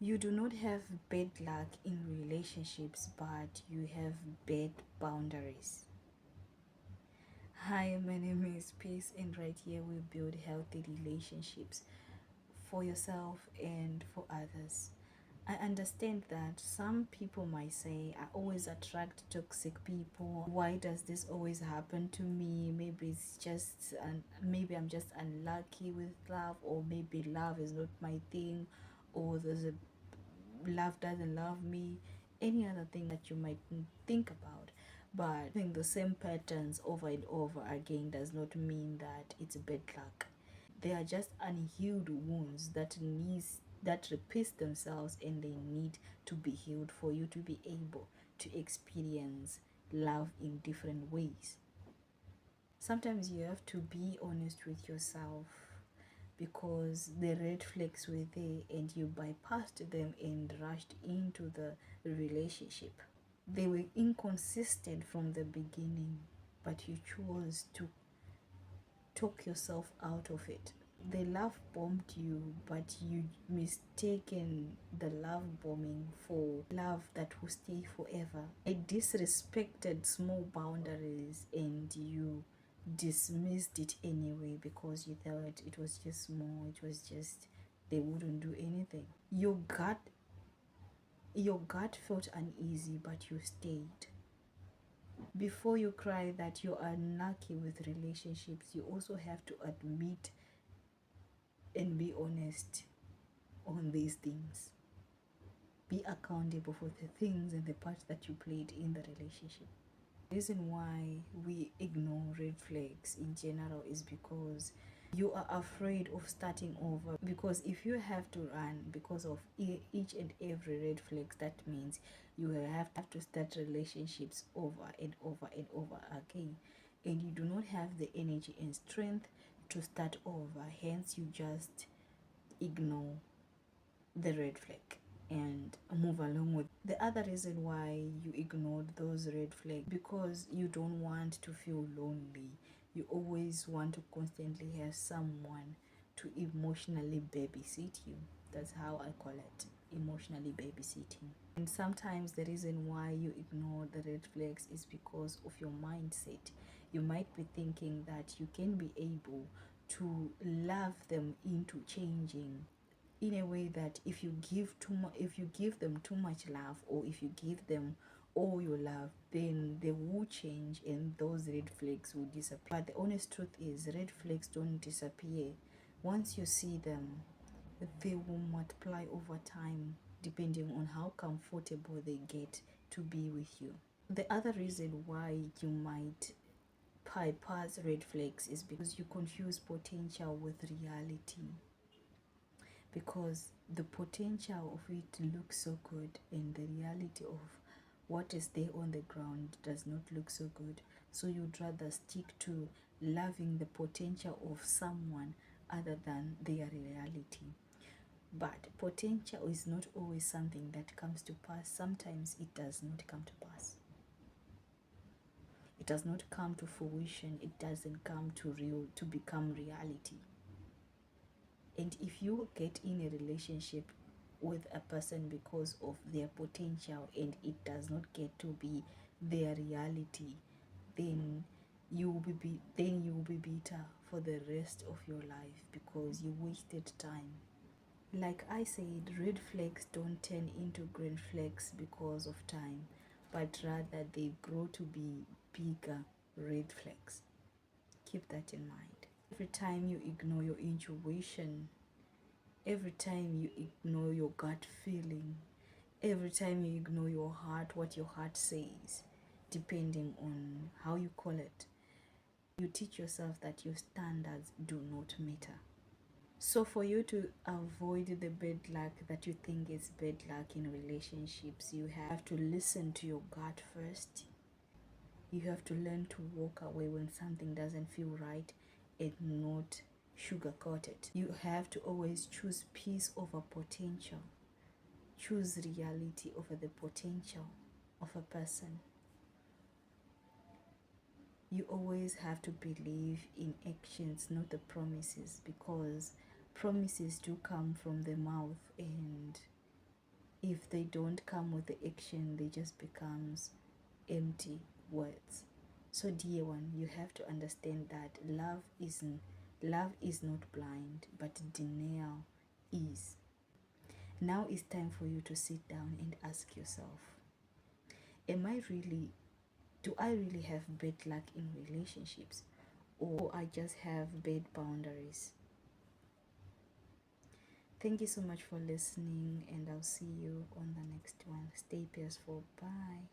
You do not have bad luck in relationships, but you have bad boundaries. Hi, my name is Peace, and right here we build healthy relationships for yourself and for others. I understand that some people might say, I always attract toxic people. Why does this always happen to me? Maybe it's just, maybe I'm just unlucky with love, or maybe love is not my thing, or there's a love doesn't love me, any other thing that you might think about. But having the same patterns over and over again does not mean that it's bad luck. They are just unhealed wounds that repeat themselves, and they need to be healed for you to be able to experience love in different ways. Sometimes you have to be honest with yourself, because the red flags were there and you bypassed them and rushed into the relationship. They were inconsistent from the beginning, but you chose to talk yourself out of it. The love bombed you, but you mistaken the love bombing for love that will stay forever. It disrespected small boundaries, and you dismissed it anyway because you thought it was just small, it was just, they wouldn't do anything. Your gut felt uneasy, but you stayed. Before you cry that you're unlucky with relationships, you also have to admit and be honest on these things. Be accountable for the things and the part that you played in the relationship. The reason why we ignore red flags in general is because you are afraid of starting over. Because if you have to run because of each and every red flag, that means you will have to start relationships over and over and over again, and you do not have the energy and strength to start over. Hence, you just ignore the red flag and move along with. The other reason why you ignored those red flags, because you don't want to feel lonely. You always want to constantly have someone to emotionally babysit you. That's how I call it, emotionally babysitting. And sometimes the reason why you ignore the red flags is because of your mindset. You might be thinking that you can be able to love them into changing, in a way that if you give them too much love, or if you give them all your love, then they will change and those red flags will disappear. But the honest truth is, red flags don't disappear. Once you see them, they will multiply over time, depending on how comfortable they get to be with you. The other reason why you might bypass red flags is because you confuse potential with reality. Because the potential of it looks so good, and the reality of what is there on the ground does not look so good. So you'd rather stick to loving the potential of someone other than their reality. But potential is not always something that comes to pass. Sometimes it does not come to pass. It does not come to fruition. It doesn't come to become reality. And if you get in a relationship with a person because of their potential and it does not get to be their reality, then you will be bitter for the rest of your life, because you wasted time. Like I said, red flags don't turn into green flags because of time, but rather they grow to be bigger red flags. Keep that in mind. Every time you ignore your intuition, every time you ignore your gut feeling, every time you ignore your heart, what your heart says, depending on how you call it, you teach yourself that your standards do not matter. So for you to avoid the bad luck that you think is bad luck in relationships, you have to listen to your gut first. You have to learn to walk away when something doesn't feel right and not sugarcoat it. You have to always choose peace over potential. Choose reality over the potential of a person. You always have to believe in actions, not the promises, because promises do come from the mouth, and if they don't come with the action, they just becomes empty words. So dear one, you have to understand that love is not blind, but denial is. Now it's time for you to sit down and ask yourself, do I really have bad luck in relationships, or I just have bad boundaries? Thank you so much for listening, and I'll see you on the next one. Stay peaceful. Bye.